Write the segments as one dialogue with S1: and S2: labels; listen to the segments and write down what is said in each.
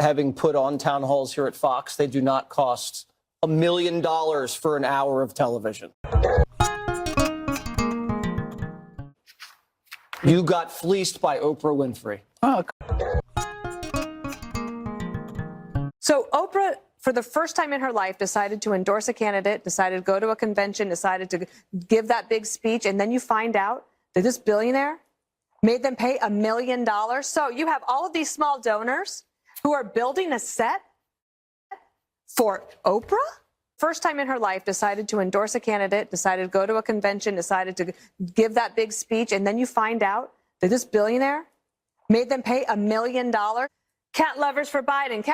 S1: having put on town halls here at Fox, they do not cost $1 million for an hour of television. You got fleeced by Oprah Winfrey.
S2: Oh.
S3: So Oprah, for the first time in her life, decided to endorse a candidate, decided to go to a convention, decided to give that big speech, and then you find out that this billionaire made them pay $1 million. So you have all of these small donors who are building a set for Oprah? First time in her life, decided to endorse a candidate, decided to go to a convention, decided to give that big speech, and then you find out that this billionaire made them pay $1 million. Cat lovers for Biden.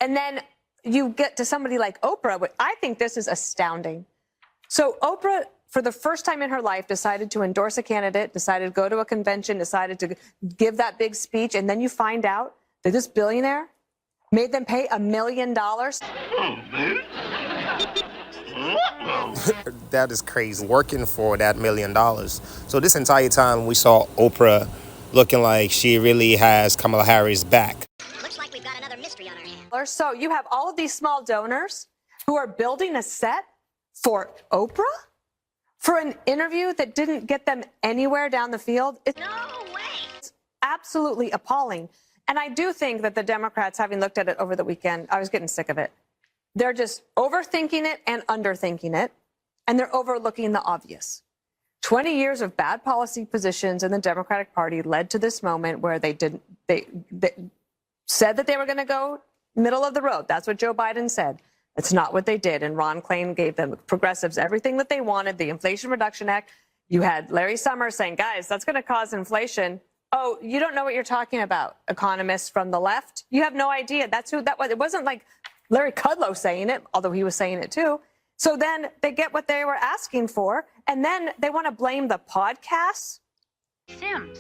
S3: And then you get to somebody like Oprah. I think this is astounding. So Oprah, for the first time in her life, decided to endorse a candidate, decided to go to a convention, decided to give that big speech, and then you find out that this billionaire made them pay $1 million.
S4: That is crazy. Working for that $1 million. So this entire time we saw Oprah looking like she really has Kamala Harris back.
S5: Looks like we've got another mystery on our hands.
S3: So you have all of these small donors who are building a set for Oprah for an interview that didn't get them anywhere down the field.
S5: No way.
S3: It's absolutely appalling. And I do think that the Democrats, having looked at it over the weekend, I was getting sick of it. They're just overthinking it and underthinking it, and they're overlooking the obvious. 20 years of bad policy positions in the Democratic Party led to this moment where they said that they were going to go middle of the road. That's what Joe Biden said. It's not what they did. And Ron Klain gave them progressives everything that they wanted, the Inflation Reduction Act. You had Larry Summers saying, guys, that's going to cause inflation. Oh, you don't know what you're talking about, economists from the left. You have no idea. That's who that was. It wasn't like Larry Kudlow saying it, although he was saying it too. So then they get what they were asking for, and then they want to blame the podcasts.
S5: Sims.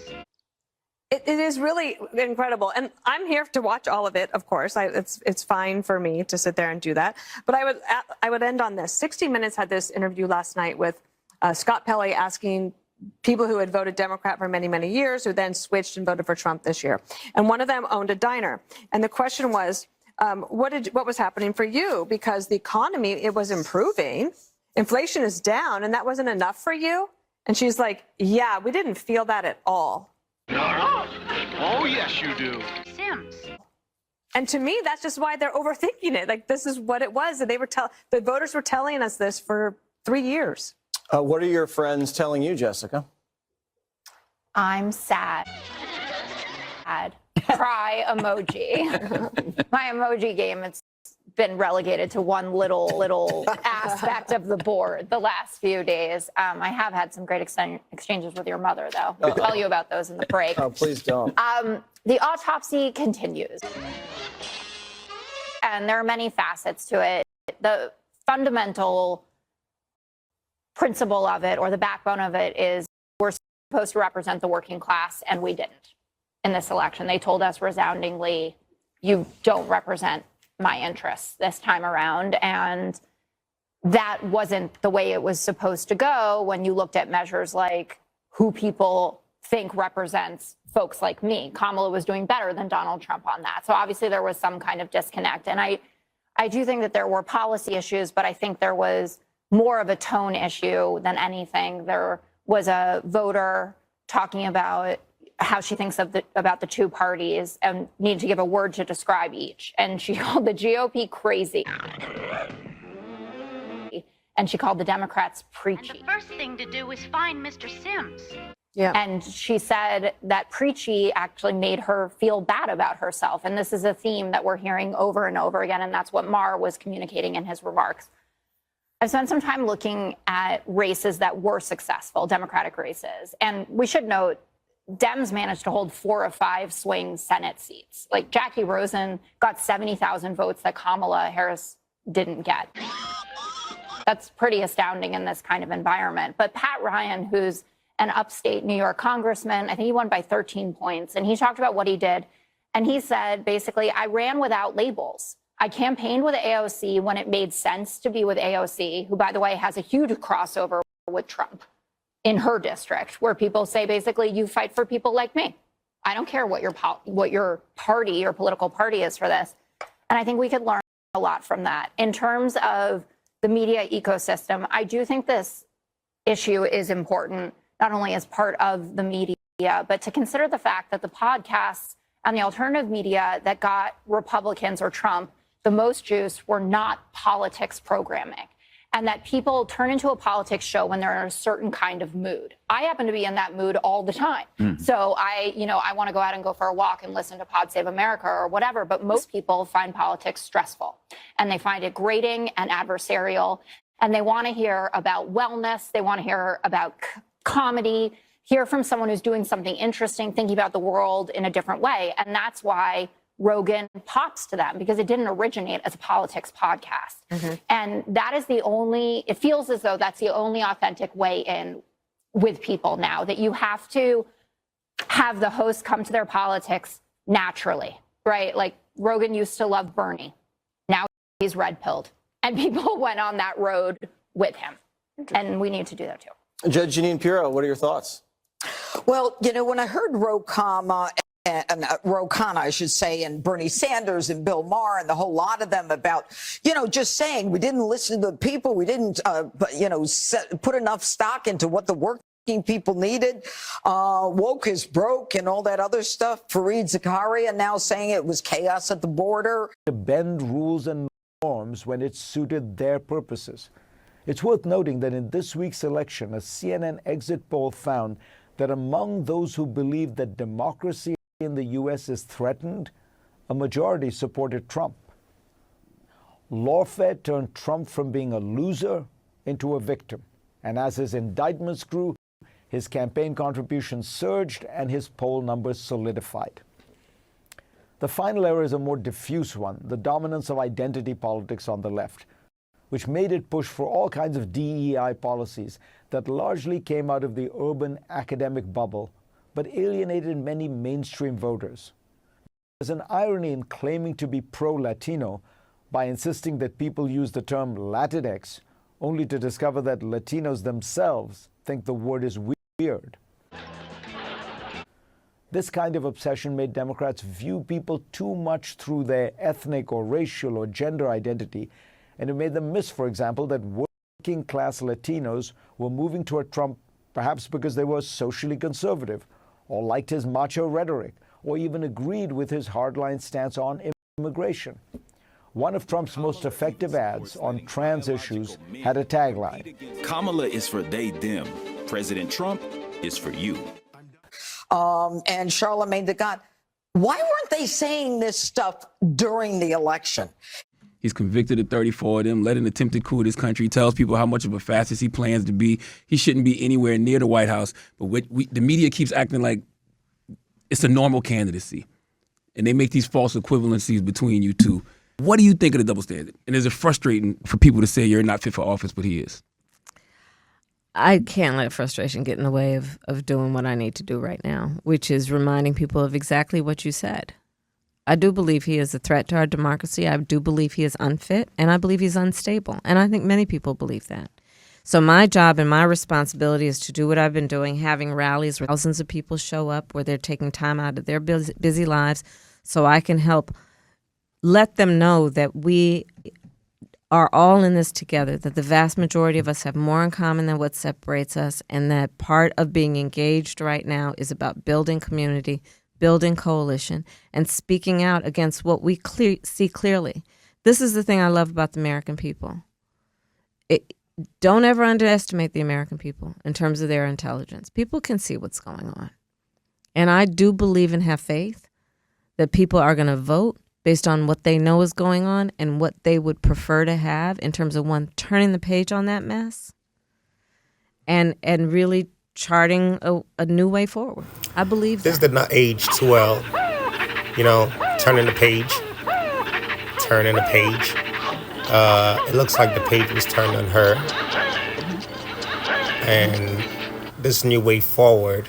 S3: It is really incredible, and I'm here to watch all of it. Of course, it's fine for me to sit there and do that. But I would end on this. 60 Minutes had this interview last night with Scott Pelley asking people who had voted Democrat for many, many years, who then switched and voted for Trump this year. And one of them owned a diner, and the question was, what was happening for you? Because the economy, it was improving, inflation is down, and that wasn't enough for you. And she's like, yeah, we didn't feel that at all.
S6: Oh, yes, you do.
S5: Sims.
S3: And to me, that's just why they're overthinking it. Like, this is what it was. And the voters were telling us this for 3 years.
S1: What are your friends telling you, Jessica?
S7: I'm sad. Cry emoji. My emoji game, it's been relegated to one little aspect of the board the last few days. I have had some great exchanges with your mother, though. I'll tell you about those in the break.
S1: Oh, please don't.
S7: The autopsy continues. And there are many facets to it. The fundamental principle of it, or the backbone of it, is we're supposed to represent the working class, and we didn't in this election. They told us resoundingly, you don't represent my interests this time around. And that wasn't the way it was supposed to go when you looked at measures like who people think represents folks like me. Kamala was doing better than Donald Trump on that. So obviously there was some kind of disconnect. And I do think that there were policy issues, but I think there was more of a tone issue than anything. There was a voter talking about how she thinks about the two parties and needed to give a word to describe each. And she called the GOP crazy. And she called the Democrats preachy.
S5: And the first thing to do is find Mr. Sims.
S3: Yeah.
S7: And she said that preachy actually made her feel bad about herself. And this is a theme that we're hearing over and over again. And that's what Maher was communicating in his remarks. I've spent some time looking at races that were successful, Democratic races. And we should note, Dems managed to hold 4 of 5 swing Senate seats. Like Jackie Rosen got 70,000 votes that Kamala Harris didn't get. That's pretty astounding in this kind of environment. But Pat Ryan, who's an upstate New York congressman, I think he won by 13 points. And he talked about what he did. And he said, basically, I ran without labels. I campaigned with AOC when it made sense to be with AOC, who, by the way, has a huge crossover with Trump in her district, where people say, basically, you fight for people like me. I don't care what your party, your political party is for this. And I think we could learn a lot from that. In terms of the media ecosystem, I do think this issue is important, not only as part of the media, but to consider the fact that the podcasts and the alternative media that got Republicans or Trump the most juice were not politics programming, and that people turn into a politics show when they're in a certain kind of mood. I happen to be in that mood all the time. So I want to go out and go for a walk and listen to Pod Save America or whatever, but most people find politics stressful, and they find it grating and adversarial, and they want to hear about wellness, they want to hear about comedy, hear from someone who's doing something interesting, thinking about the world in a different way. And that's why Rogan pops to them, because it didn't originate as a politics podcast. And that is it feels as though that's the only authentic way in with people now, that you have to have the host come to their politics naturally, right? Like Rogan used to love Bernie. Now he's red-pilled. And people went on that road with him. And we need to do that too.
S1: Judge Jeanine Pirro, what are your thoughts?
S2: Well, when I heard Ro Khanna, I should say, and Bernie Sanders and Bill Maher and the whole lot of them about, just saying we didn't listen to the people, we didn't, put enough stock into what the working people needed. Woke is broke and all that other stuff. Fareed Zakaria now saying it was chaos at the border.
S8: To bend rules and norms when it suited their purposes. It's worth noting that in this week's election, a CNN exit poll found that among those who believe that democracy in the U.S. is threatened, a majority supported Trump. Lawfare turned Trump from being a loser into a victim. And as his indictments grew, his campaign contributions surged and his poll numbers solidified. The final error is a more diffuse one, the dominance of identity politics on the left, which made it push for all kinds of DEI policies that largely came out of the urban academic bubble, but alienated many mainstream voters. There's an irony in claiming to be pro-Latino by insisting that people use the term Latinx, only to discover that Latinos themselves think the word is weird. This kind of obsession made Democrats view people too much through their ethnic or racial or gender identity, and it made them miss, for example, that working-class Latinos were moving toward Trump perhaps because they were socially conservative, or liked his macho rhetoric, or even agreed with his hardline stance on immigration. One of Trump's most effective ads on trans issues had a tagline.
S9: Kamala is for they, them. President Trump is for you.
S2: And Charlemagne the God. Why weren't they saying this stuff during the election?
S10: He's convicted of 34 of them, led an attempted coup in this country. He tells people how much of a fascist he plans to be. He shouldn't be anywhere near the White House. But the media keeps acting like it's a normal candidacy. And they make these false equivalencies between you two. What do you think of the double standard? And is it frustrating for people to say you're not fit for office, but he is?
S11: I can't let frustration get in the way of doing what I need to do right now, which is reminding people of exactly what you said. I do believe he is a threat to our democracy. I do believe he is unfit, and I believe he's unstable. And I think many people believe that. So my job and my responsibility is to do what I've been doing, having rallies where thousands of people show up, where they're taking time out of their busy lives so I can help let them know that we are all in this together, that the vast majority of us have more in common than what separates us, and that part of being engaged right now is about building community, building coalition, and speaking out against what we see clearly. This is the thing I love about the American people. Don't ever underestimate the American people in terms of their intelligence. People can see what's going on. And I do believe and have faith that people are going to vote based on what they know is going on and what they would prefer to have in terms of, one, turning the page on that mess and really charting a new way forward. I believe
S4: This
S11: that.
S4: did not age too well. Turning the page. It looks like the page was turned on her. And this new way forward,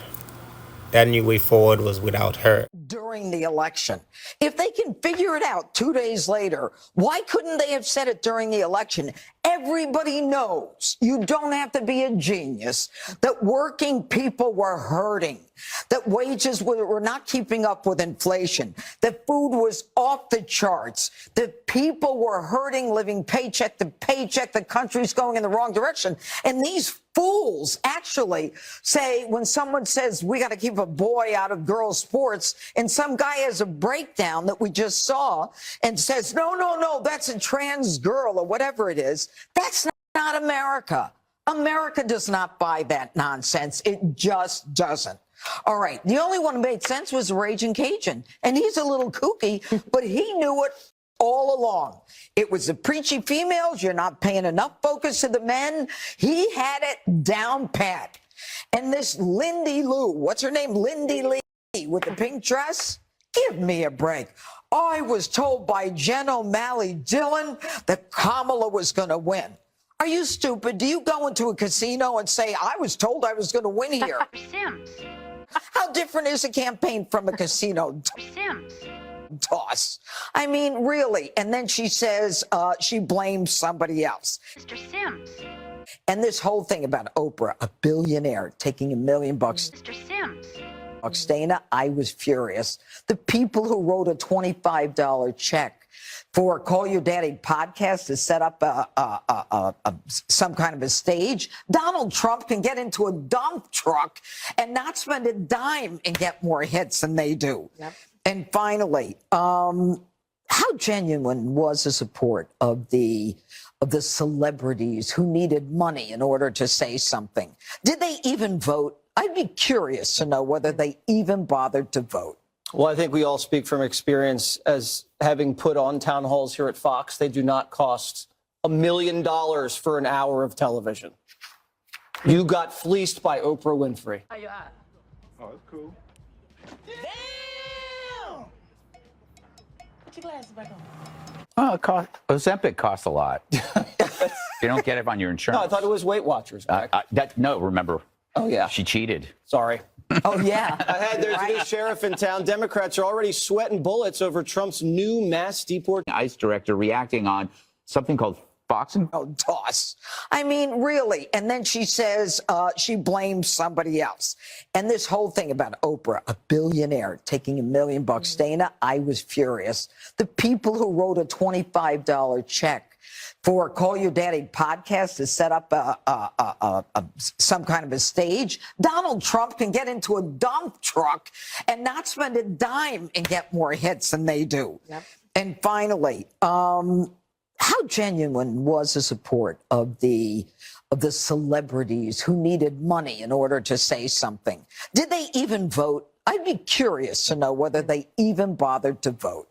S4: that new way forward was without her.
S2: During the election. If they can figure it out 2 days later, why couldn't they have said it during the election? Everybody knows, you don't have to be a genius, that working people were hurting. that wages were not keeping up with inflation, that food was off the charts, that people were hurting, living paycheck to paycheck, the country's going in the wrong direction. And these fools actually say, when someone says we got to keep a boy out of girls' sports, and some guy has a breakdown that we just saw and says, no, that's a trans girl or whatever it is, that's not America. America does not buy that nonsense. It just doesn't. All right. The only one who made sense was Raging Cajun. And he's a little kooky, but he knew it all along. It was the preachy females. You're not paying enough focus to the men. He had it down pat. And this Lindy Lou, what's her name? Lindy Lee with the pink dress? Give me a break. I was told by Jen O'Malley Dillon that Kamala was going to win. Are you stupid? Do you go into a casino and say, I was told I was going to win here?
S5: Sims.
S2: How different is a campaign from a casino?
S5: Sims.
S2: Toss. I mean, really. And then she says she blames somebody else.
S5: Mr. Sims.
S2: And this whole thing about Oprah, a billionaire taking $1 million.
S5: Mr. Sims.
S2: Dana, I was furious. The people who wrote a $25 check for Call Your Daddy podcast to set up some kind of a stage. Donald Trump can get into a dump truck and not spend a dime and get more hits than they do. Yep. And finally, how genuine was the support of the celebrities who needed money in order to say something? Did they even vote? I'd be curious to know whether they even bothered to vote.
S1: Well, I think we all speak from experience as having put on town halls here at Fox. They do not cost $1 million for an hour of television. You got fleeced by Oprah Winfrey.
S6: Oh, that's cool.
S12: Damn! Put your glasses back on.
S13: Well, Ozempic costs a lot. You don't get it on your insurance.
S1: No, I thought it was Weight Watchers.
S13: Remember.
S1: Oh, yeah.
S13: She cheated.
S1: Sorry.
S2: Oh, yeah.
S1: There's a new sheriff in town. Democrats are already sweating bullets over Trump's new mass deportation.
S13: ICE director reacting on something called Fox and...
S2: Oh, toss. I mean, really. And then she says she blames somebody else. And this whole thing about Oprah, a billionaire taking $1 million. Dana, I was furious. The people who wrote a $25 check for Call Your Daddy podcast to set up some kind of a stage. Donald Trump can get into a dump truck and not spend a dime and get more hits than they do. Yep. And finally, how genuine was the support of the celebrities who needed money in order to say something? Did they even vote? I'd be curious to know whether they even bothered to vote.